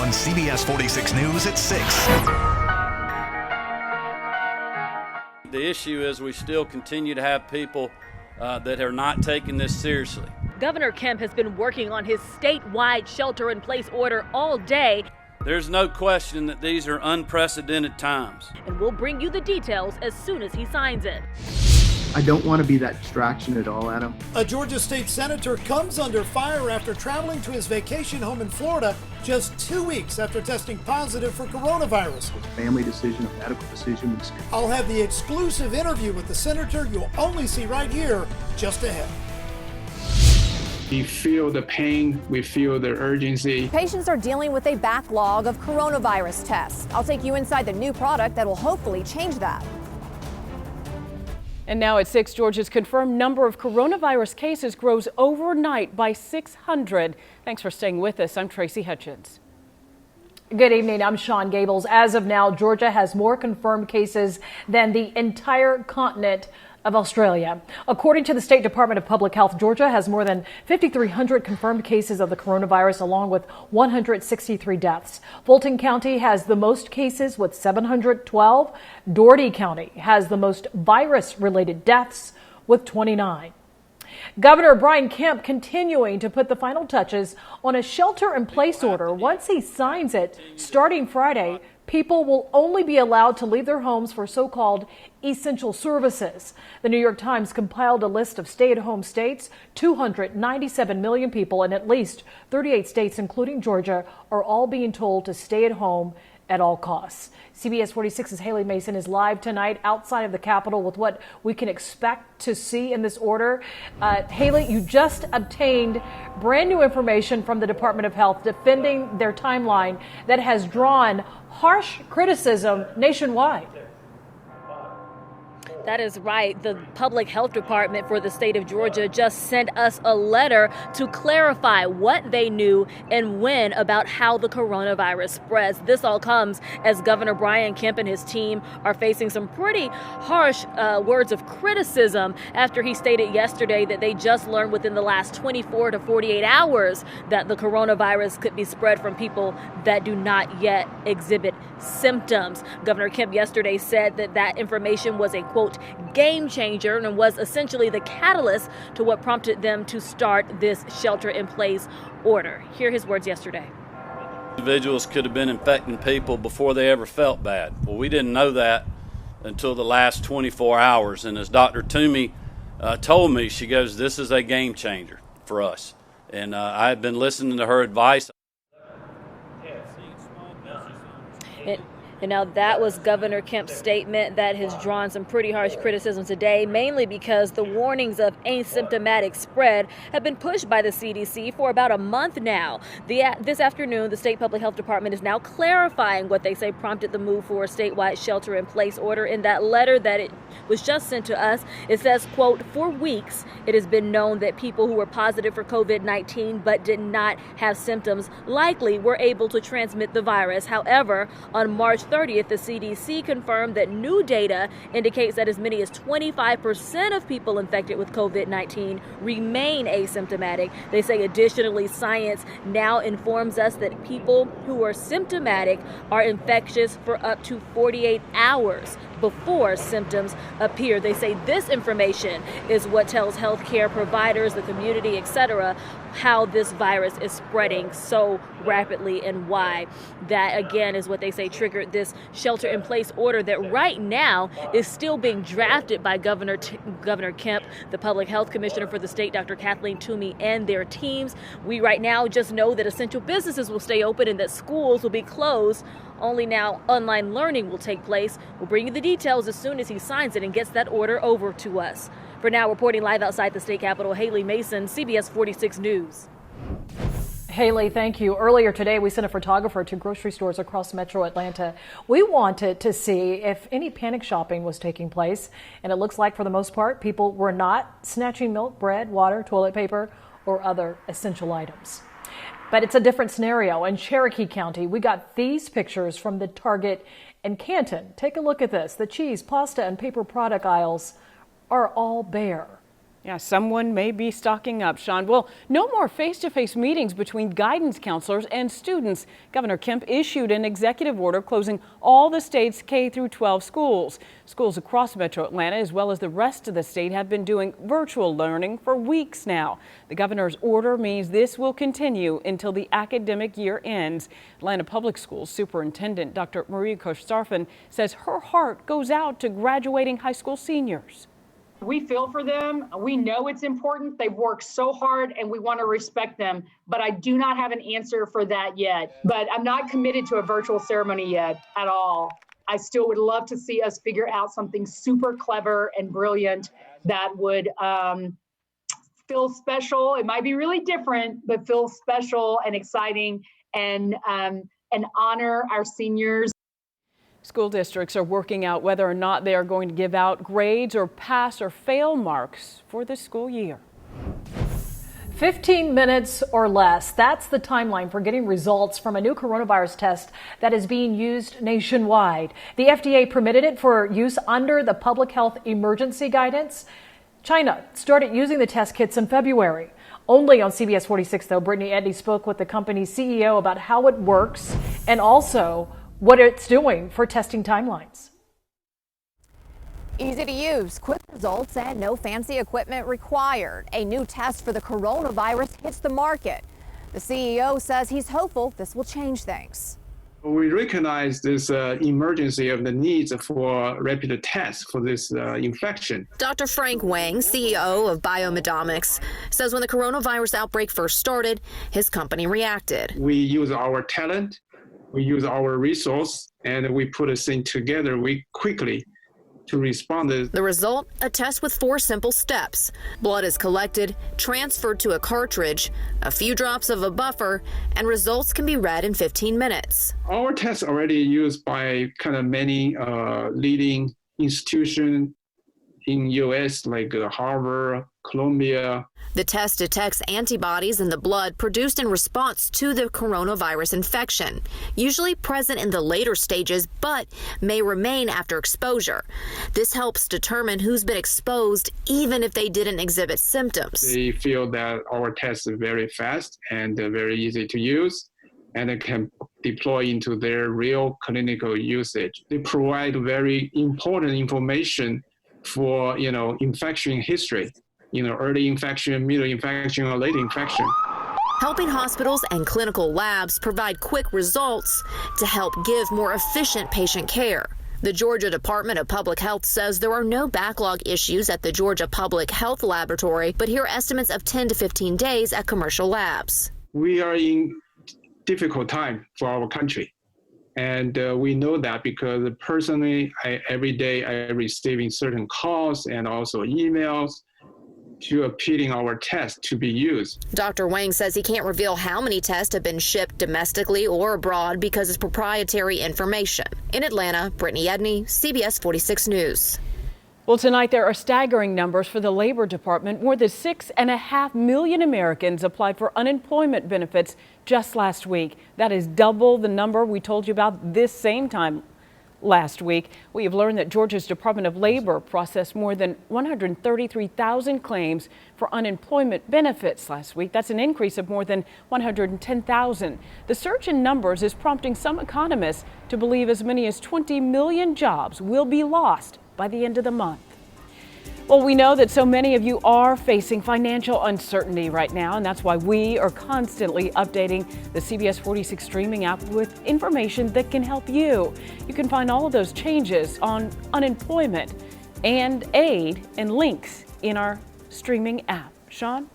on CBS 46 News at 6. The issue is we still continue to have people that are not taking this seriously. Governor Kemp has been working on his statewide shelter-in-place order all day. There's no question that these are unprecedented times. And we'll bring you the details as soon as he signs it. I don't want to be that distraction at all, Adam. A Georgia state senator comes under fire after traveling to his vacation home in Florida just 2 weeks after testing positive for coronavirus. It was a family decision, a medical decision. I'll have the exclusive interview with the senator you'll only see right here just ahead. We feel the pain, we feel the urgency. Patients are dealing with a backlog of coronavirus tests. I'll take you inside the new product that will hopefully change that. And now at 6, Georgia's confirmed number of coronavirus cases grows overnight by 600. Thanks for staying with us. I'm Tracy Hutchins. Good evening. I'm Sean Gables. As of now, Georgia has more confirmed cases than the entire continent of Australia. According to the State Department of Public Health, Georgia has more than 5,300 confirmed cases of the coronavirus, along with 163 deaths. Fulton County has the most cases with 712. Dougherty County has the most virus-related deaths with 29. Governor Brian Kemp continuing to put the final touches on a shelter-in-place order. Once he signs it, starting Friday, people will only be allowed to leave their homes for so-called essential services. The New York Times compiled a list of stay-at-home states. 297 million people in at least 38 states, including Georgia, are all being told to stay at home at all costs. CBS 46's Haley Mason is live tonight outside of the Capitol with what we can expect to see in this order. Haley, you just obtained brand new information from the Department of Health defending their timeline that has drawn harsh criticism nationwide. That is right. The Public Health Department for the state of Georgia just sent us a letter to clarify what they knew and when about how the coronavirus spreads. This all comes as Governor Brian Kemp and his team are facing some pretty harsh words of criticism after he stated yesterday that they just learned within the last 24 to 48 hours that the coronavirus could be spread from people that do not yet exhibit symptoms. Governor Kemp yesterday said that that information was a, quote, game changer and was essentially the catalyst to what prompted them to start this shelter-in-place order. Hear his words yesterday. Individuals could have been infecting people before they ever felt bad. Well, we didn't know that until the last 24 hours. And as Dr. Toomey told me, she goes, this is a game changer for us. And I've been listening to her advice. And now that was Governor Kemp's statement that has drawn some pretty harsh criticism today, mainly because the warnings of asymptomatic spread have been pushed by the CDC for about a month now. This afternoon, the State Public Health Department is now clarifying what they say prompted the move for a statewide shelter-in-place order. In that letter that it was just sent to us, it says, quote, for weeks, it has been known that people who were positive for COVID-19 but did not have symptoms likely were able to transmit the virus. However, on March 30th, the CDC confirmed that new data indicates that as many as 25% of people infected with COVID-19 remain asymptomatic. They say additionally, science now informs us that people who are symptomatic are infectious for up to 48 hours before symptoms appear. They say this information is what tells healthcare providers, the community, etc., how this virus is spreading so rapidly and why. That, again, is what they say triggered this shelter-in-place order that right now is still being drafted by Governor Kemp, the public health commissioner for the state, Dr. Kathleen Toomey, and their teams. We right now just know that essential businesses will stay open and that schools will be closed. Only now online learning will take place. We'll bring you the details as soon as he signs it and gets that order over to us. For now, reporting live outside the state capitol, Haley Mason, CBS 46 News. Haley, thank you. Earlier today, we sent a photographer to grocery stores across metro Atlanta. We wanted to see if any panic shopping was taking place, and it looks like for the most part, people were not snatching milk, bread, water, toilet paper, or other essential items. But it's a different scenario. In Cherokee County, we got these pictures from the Target in Canton. Take a look at this. The cheese, pasta, and paper product aisles are all bare. Yeah, someone may be stocking up, Sean. Well, no more face-to-face meetings between guidance counselors and students. Governor Kemp issued an executive order closing all the state's K through 12 schools. Schools across Metro Atlanta, as well as the rest of the state, have been doing virtual learning for weeks now. The governor's order means this will continue until the academic year ends. Atlanta Public Schools Superintendent Dr. Maria Kostarfin says her heart goes out to graduating high school seniors. We feel for them. We know it's important. They've worked so hard and we want to respect them. But I do not have an answer for that yet. But I'm not committed to a virtual ceremony yet at all. I still would love to see us figure out something super clever and brilliant that would feel special. It might be really different, but feel special and exciting and honor our seniors. School districts are working out whether or not they are going to give out grades or pass or fail marks for the school year. 15 minutes or less. That's the timeline for getting results from a new coronavirus test that is being used nationwide. The FDA permitted it for use under the public health emergency guidance. China started using the test kits in February. Only on CBS46, though, Brittany Edney spoke with the company's CEO about how it works and also what it's doing for testing timelines. Easy to use, quick results, and no fancy equipment required. A new test for the coronavirus hits the market. The CEO says he's hopeful this will change things. We recognize this emergency of the needs for rapid tests for this infection. Dr. Frank Wang, CEO of Biomedomics, says when the coronavirus outbreak first started, his company reacted. We use our talent, we use our resource, and we put this thing together quickly to respond. The result, a test with 4 simple steps. Blood is collected, transferred to a cartridge, a few drops of a buffer, and results can be read in 15 minutes. Our test already used by kind of many leading institutions in U.S. like Harvard, Columbia. The test detects antibodies in the blood produced in response to the coronavirus infection, usually present in the later stages, but may remain after exposure. This helps determine who's been exposed, even if they didn't exhibit symptoms. They feel that our test is very fast and very easy to use, and it can deploy into their real clinical usage. They provide very important information for, infection history. Early infection, middle infection, or late infection. Helping hospitals and clinical labs provide quick results to help give more efficient patient care. The Georgia Department of Public Health says there are no backlog issues at the Georgia Public Health Laboratory, but here are estimates of 10 to 15 days at commercial labs. We are in difficult time for our country. And we know that because personally, every day I'm receiving certain calls and also emails to appealing our test to be used. Dr. Wang says he can't reveal how many tests have been shipped domestically or abroad because it's proprietary information. In Atlanta, Brittany Edney, CBS 46 News. Well, tonight there are staggering numbers for the Labor Department. More than 6.5 million Americans applied for unemployment benefits just last week. That is double the number we told you about this same time last week. We have learned that Georgia's Department of Labor processed more than 133,000 claims for unemployment benefits last week. That's an increase of more than 110,000. The surge in numbers is prompting some economists to believe as many as 20 million jobs will be lost by the end of the month. Well, we know that so many of you are facing financial uncertainty right now, and that's why we are constantly updating the CBS 46 streaming app with information that can help you. You can find all of those changes on unemployment and aid and links in our streaming app. Sean?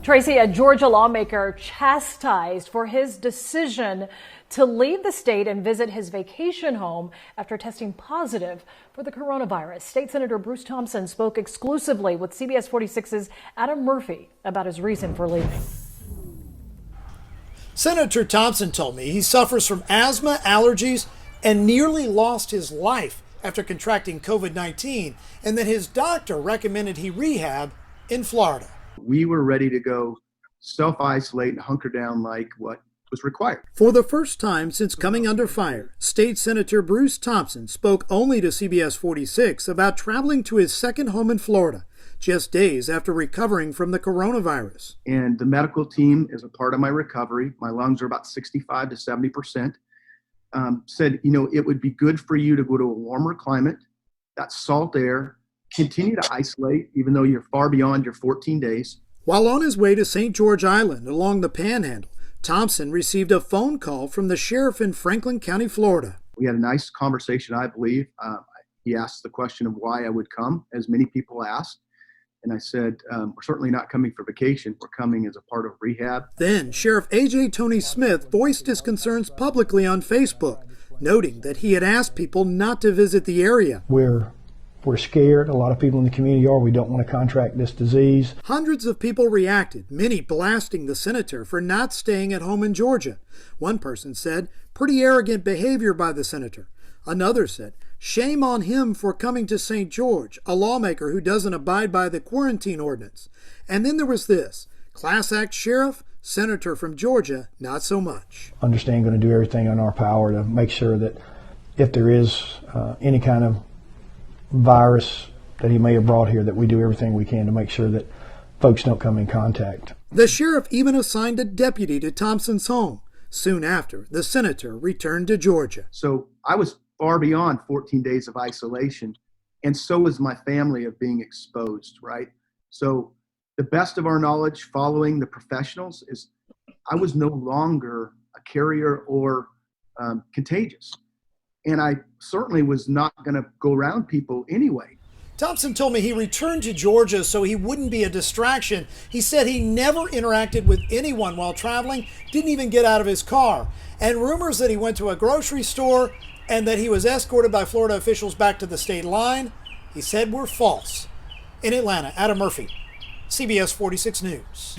Tracy, a Georgia lawmaker chastised for his decision to leave the state and visit his vacation home after testing positive for the coronavirus. State Senator Bruce Thompson spoke exclusively with CBS 46's Adam Murphy about his reason for leaving. Senator Thompson told me he suffers from asthma, allergies, and nearly lost his life after contracting COVID-19, and that his doctor recommended he rehab in Florida. We were ready to go self-isolate and hunker down like what was required. For the first time since coming under fire, State Senator Bruce Thompson spoke only to CBS 46 about traveling to his second home in Florida just days after recovering from the coronavirus. And the medical team is a part of my recovery. My lungs are about 65 to 70%. Said, it would be good for you to go to a warmer climate, that's salt air, continue to isolate, even though you're far beyond your 14 days. While on his way to St. George Island along the Panhandle, Thompson received a phone call from the sheriff in Franklin County, Florida. We had a nice conversation, I believe. He asked the question of why I would come, as many people asked. And I said, we're certainly not coming for vacation. We're coming as a part of rehab. Then Sheriff A.J. Tony Smith voiced his concerns publicly on Facebook, noting that he had asked people not to visit the area. We're scared. A lot of people in the community are. We don't want to contract this disease. Hundreds of people reacted, many blasting the senator for not staying at home in Georgia. One person said, pretty arrogant behavior by the senator. Another said, shame on him for coming to St. George, a lawmaker who doesn't abide by the quarantine ordinance. And then there was this, class act sheriff, senator from Georgia, not so much. Understand, going to do everything in our power to make sure that if there is any kind of virus that he may have brought here, that we do everything we can to make sure that folks don't come in contact. The sheriff even assigned a deputy to Thompson's home. Soon after, the senator returned to Georgia. So I was far beyond 14 days of isolation, and so was my family of being exposed, right? So the best of our knowledge, following the professionals, is I was no longer a carrier or contagious. And I certainly was not going to go around people anyway. Thompson told me he returned to Georgia so he wouldn't be a distraction. He said he never interacted with anyone while traveling, didn't even get out of his car. And rumors that he went to a grocery store and that he was escorted by Florida officials back to the state line, he said were false. In Atlanta, Adam Murphy, CBS 46 News.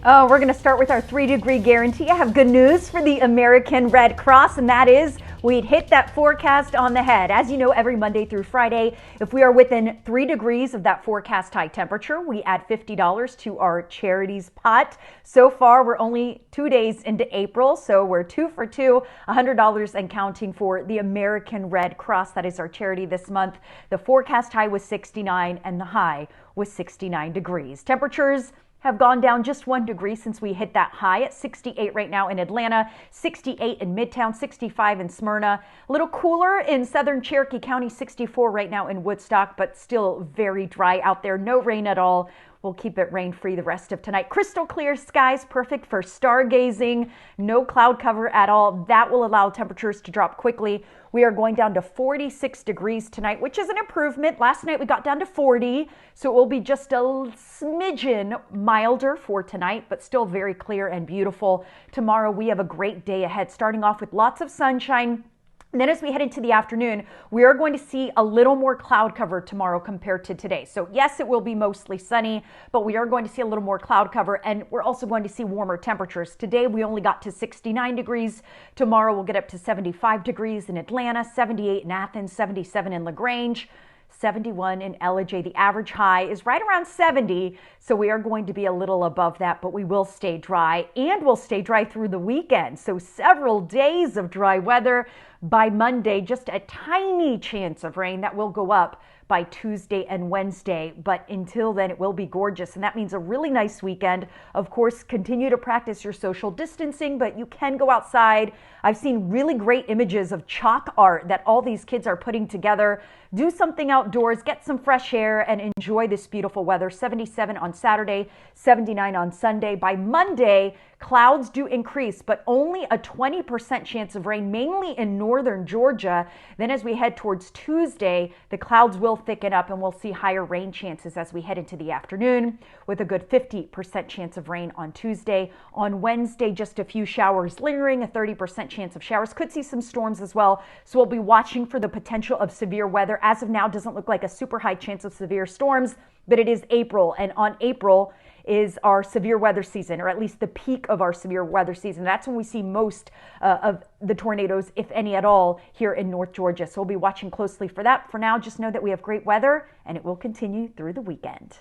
Oh, we're going to start with our 3-degree guarantee. I have good news for the American Red Cross, and that is we'd hit that forecast on the head. As you know, every Monday through Friday, if we are within 3 degrees of that forecast high temperature, we add $50 to our charities pot. So far, we're only 2 days into April, so we're 2 for 2, $100 and counting for the American Red Cross. That is our charity this month. The forecast high was 69 and the high was 69 degrees. Temperatures have gone down just 1 degree since we hit that high at 68 right now in Atlanta, 68 in Midtown, 65 in Smyrna. A little cooler in southern Cherokee County, 64 right now in Woodstock, but still very dry out there. No rain at all. We'll keep it rain-free the rest of tonight. Crystal clear skies, perfect for stargazing. No cloud cover at all. That will allow temperatures to drop quickly. We are going down to 46 degrees tonight, which is an improvement. Last night we got down to 40, so it will be just a smidgen milder for tonight, but still very clear and beautiful. Tomorrow we have a great day ahead, starting off with lots of sunshine. And then as we head into the afternoon, we are going to see a little more cloud cover tomorrow compared to today. So yes, it will be mostly sunny, but we are going to see a little more cloud cover, and we're also going to see warmer temperatures. Today, we only got to 69 degrees. Tomorrow, we'll get up to 75 degrees in Atlanta, 78 in Athens, 77 in LaGrange, 71 in LJ. The average high is right around 70, so we are going to be a little above that, but we will stay dry, and we'll stay dry through the weekend. So several days of dry weather. By Monday, just a tiny chance of rain that will go up by Tuesday and Wednesday, but until then it will be gorgeous, and that means a really nice weekend. Of course, continue to practice your social distancing, but you can go outside. I've seen really great images of chalk art that all these kids are putting together. Do something outdoors, get some fresh air, and enjoy this beautiful weather. 77 on Saturday, 79 on Sunday. By Monday, clouds do increase, but only a 20% chance of rain, mainly in northern Georgia. Then as we head towards Tuesday, the clouds will thicken up and we'll see higher rain chances as we head into the afternoon, with a good 50% chance of rain on Tuesday. On Wednesday, just a few showers lingering, a 30% chance of showers. Could see some storms as well, so we'll be watching for the potential of severe weather. As of now, doesn't look like a super high chance of severe storms, but it is April, and on April is our severe weather season, or at least the peak of our severe weather season. That's when we see most of the tornadoes, if any at all, here in North Georgia. So we'll be watching closely for that. For now, just know that we have great weather, and it will continue through the weekend.